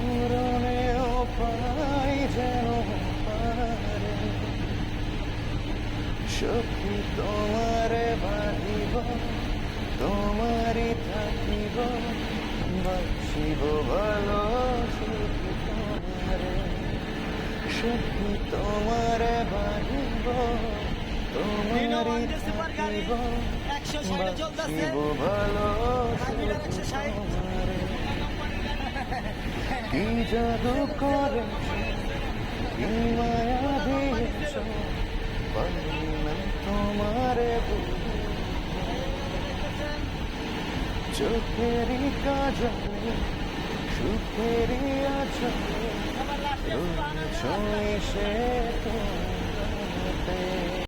মরণেও পাই যেন পারে সখী তোমারে বাঁধিব তোমারই থাকিব বাঁচিব ভালো সখী তোমারে সখী তোমারে বাঁধিব তোমারই থাকিব বাঁচিব ভালো সখী তোমারে কি জাদু করেছ কি মায়া দিয়েছ পারি না তোমারে চোখেরই কাজলে সুখেরই আচলে রয়েছ সে তোমাতে